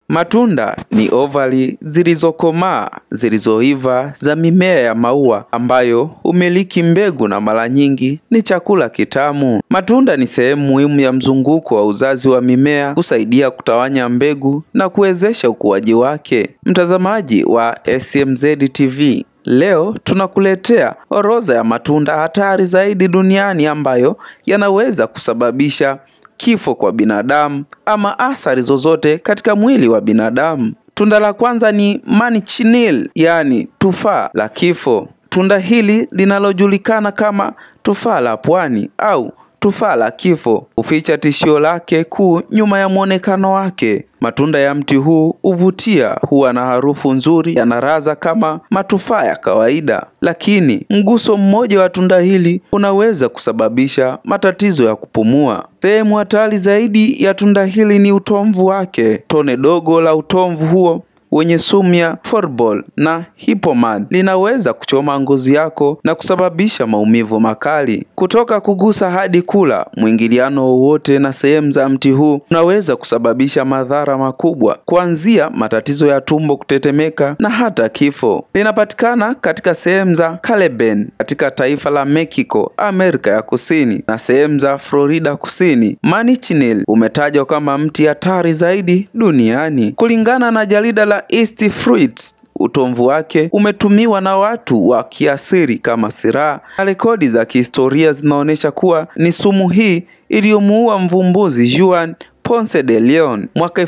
Matunda ni ovali zilizokomaa, zilizoiva za mimea ya maua ambayo humiliki mbegu na mara nyingi ni chakula kitamu. Matunda ni sehemu muhimu ya mzunguko wa uzazi wa mimea, kusaidia kutawanya mbegu na kuwezesha ukuaji wake. Mtazamaji wa SMZ TV, leo tunakuletea orodha ya matunda hatari zaidi duniani ambayo yanaweza kusababisha kifo kwa binadamu ama athari zozote katika mwili wa binadamu. Tunda la kwanza ni manchineel, yani tufaa la kifo. Tunda hili linalojulikana kama tufaa la pwani au tufaa la kifo huficha tishio lake kuu nyuma ya muonekano wake. Matunda ya mti huu huvutia, huwa na harufu nzuri, yanaraza kama matufaa ya kawaida, lakini mguso mmoja wa tunda hili unaweza kusababisha matatizo ya kupumua. Sehemu hatari zaidi ya tunda hili ni utomvu wake. Tone dogo la utomvu huo wenye sumu ya Formal na Hipomad linaweza kuchoma ngozi yako na kusababisha maumivu makali. Kutoka kugusa hadi kula, mwingiliano wowote na sehemu za mti huu unaweza kusababisha madhara makubwa, kuanzia matatizo ya tumbo, kutetemeka na hata kifo. Linapatikana katika sehemu za Caribbean katika taifa la Mexico, Amerika ya Kusini, na sehemu za Florida Kusini. Manchineel umetajwa kama mti hatari zaidi duniani. Kulingana na jarida la East Fruits, utomvu wake umetumiwa na watu wa kiasiri kama silaha, na rekodi za kihistoria zinaonyesha kuwa ni sumu hii iliyomuua mvumbuzi Juan Ponce de Leon mwaka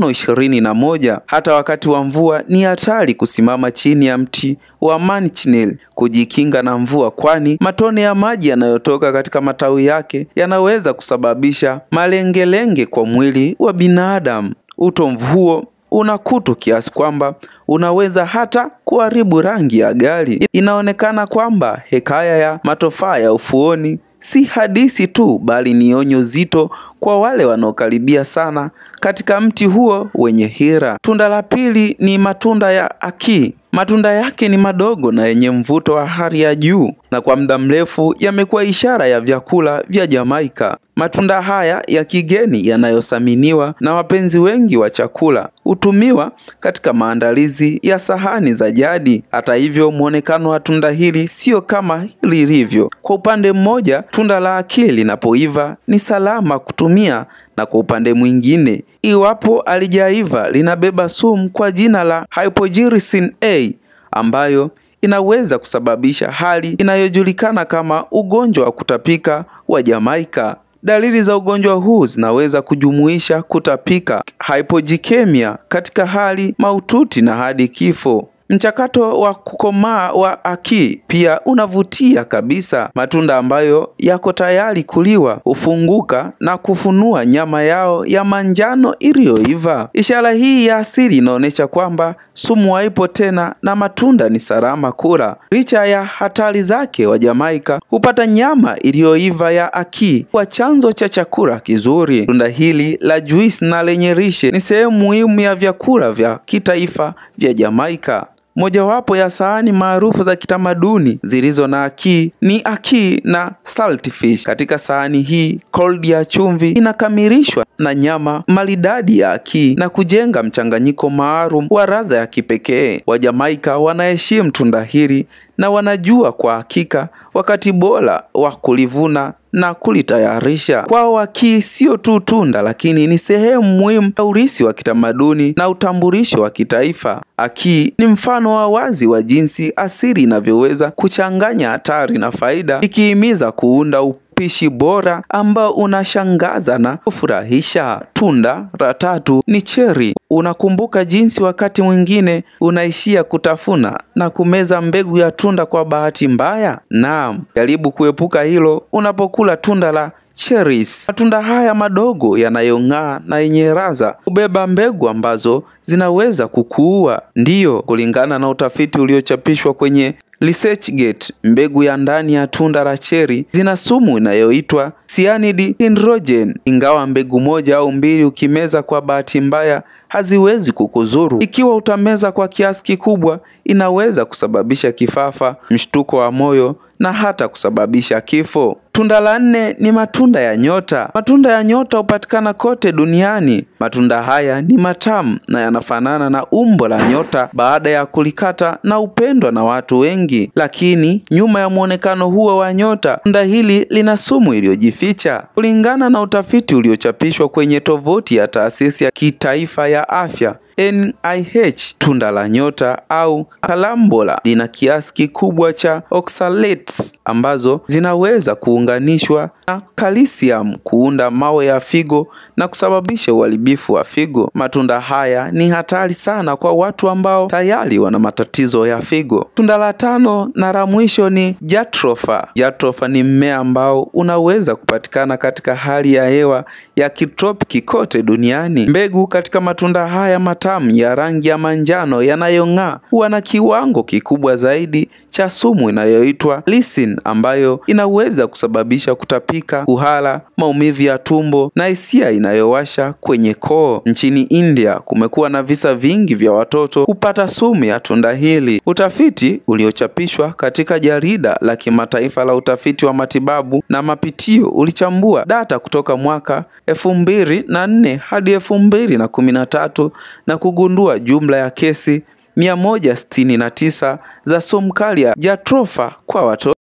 1521. Hata wakati wa mvua ni hatari kusimama chini ya mti wa manchineel kujikinga na mvua, kwani matone ya maji yanayotoka katika matawi yake yanaweza kusababisha malengelenge kwa mwili wa binadamu. Utomvu huo una kutu kiasi kwamba unaweza hata kuharibu rangi ya gari. Inaonekana kwamba hekaya ya matofaa ya ufuoni si hadithi tu, bali ni onyo zito kwa wale wanaokaribia sana katika mti huo wenye hira. Tunda la pili ni matunda ya akii. Matunda yake ni madogo na yenye mvuto wa hali ya juu, na kwa muda mrefu yamekuwa ishara ya vyakula vya Jamaika. Matunda haya ya kigeni yanayothaminiwa na wapenzi wengi wa chakula hutumiwa katika maandalizi ya sahani za jadi. Hata hivyo, muonekano wa tunda hili sio kama lilivyo. Kwa upande mmoja, tunda la akii linapoiva ni salama kutumia, na kwa upande mwingine, iwapo alijaiva, linabeba sumu kwa jina la hypoglycemia A ambayo inaweza kusababisha hali inayojulikana kama ugonjwa wa kutapika wa Jamaika. Dalili za ugonjwa huu zinaweza kujumuisha kutapika, hypoglycemia katika hali mahututi na hadi kifo. Mchakato wa kukomaa wa akii pia unavutia kabisa. Matunda ambayo yako tayari kuliwa hufunguka na kufunua nyama yao ya manjano iliyoiva. Ishara hii ya asili inaonyesha kwamba sumu haipo tena na matunda ni salama kula. Licha ya hatari zake, wa Jamaika hupata nyama iliyoiva ya akii kwa chanzo cha chakula kizuri. Tunda hili la juice na lenye lishe ni sehemu muhimu ya vyakula vya kitaifa vya Jamaika. Mojawapo ya sahani maarufu za kitamaduni zilizo na akii ni akii na saltfish. Katika sahani hii, cold ya chumvi inakamilishwa na nyama maridadi ya akii na kujenga mchanganyiko maalum wa ladha ya kipekee. Wajamaika wanaheshimu tunda hili na wanajua kwa hakika wakati bora wa kulivuna na kulitayarisha. Kwao akii sio tu tunda, lakini ni sehemu muhimu ya urithi wa kitamaduni na utambulisho wa kitaifa. Akii ni mfano wa wazi wa jinsi asili inavyoweza kuchanganya hatari na faida, ikihimiza kuunda upishi bora ambao unashangaza na kufurahisha. Tunda la tatu ni cherry. Unakumbuka jinsi wakati mwingine unaishia kutafuna na kumeza mbegu ya tunda kwa bahati mbaya? Naam, jaribu kuepuka hilo unapokula tunda la cherries. Matunda haya madogo yanayong'aa na yenye ladha hubeba mbegu ambazo zinaweza kukuua. Ndiyo, kulingana na utafiti uliochapishwa kwenye ResearchGate, mbegu ya ndani ya tunda la cherry zina sumu inayoitwa cyanide hydrogen. Ingawa mbegu moja au mbili ukimeza kwa bahati mbaya haziwezi kukuzuru, ikiwa utameza kwa kiasi kikubwa inaweza kusababisha kifafa, mshtuko wa moyo na hata kusababisha kifo. Tunda la 4 ni matunda ya nyota. Matunda ya nyota hupatikana kote duniani. Matunda haya ni matamu na yanafanana na umbo la nyota baada ya kulikata na upendwa na watu wengi. Lakini nyuma ya muonekano huo wa nyota, tunda hili lina sumu iliyojificha. Kulingana na utafiti uliochapishwa kwenye tovuti ya Taasisi ya Kitaifa ya Afya NIH, tunda la nyota au calambola lina kiasi kikubwa cha oxalates ambazo zinaweza kuunganishwa na calcium kuunda mawe ya figo na kusababisha uharibifu wa figo. Matunda haya ni hatari sana kwa watu ambao tayari wana matatizo ya figo. Tunda la 5 na la mwisho ni jatropha. Jatropha ni mmea ambao unaweza kupatikana katika hali ya hewa ya kitropiki kote duniani. Mbegu katika matunda haya matamu ya rangi ya manjano yanayong'aa huwa na kiwango kikubwa zaidi cha sumu inayoitwa lysine ambayo inaweza kusababisha kutapika, kuhara, maumivu ya tumbo na hisia inayowasha kwenye koo. Nchini India kumekuwa na visa vingi vya watoto kupata sumu ya tunda hili. Utafiti uliochapishwa katika jarida la kimataifa la utafiti wa matibabu na mapitio ulichambua data kutoka mwaka 2004 hadi 2013 na kugundua jumla ya kesi 169 za sumu kali ya jatropha kwa watoto.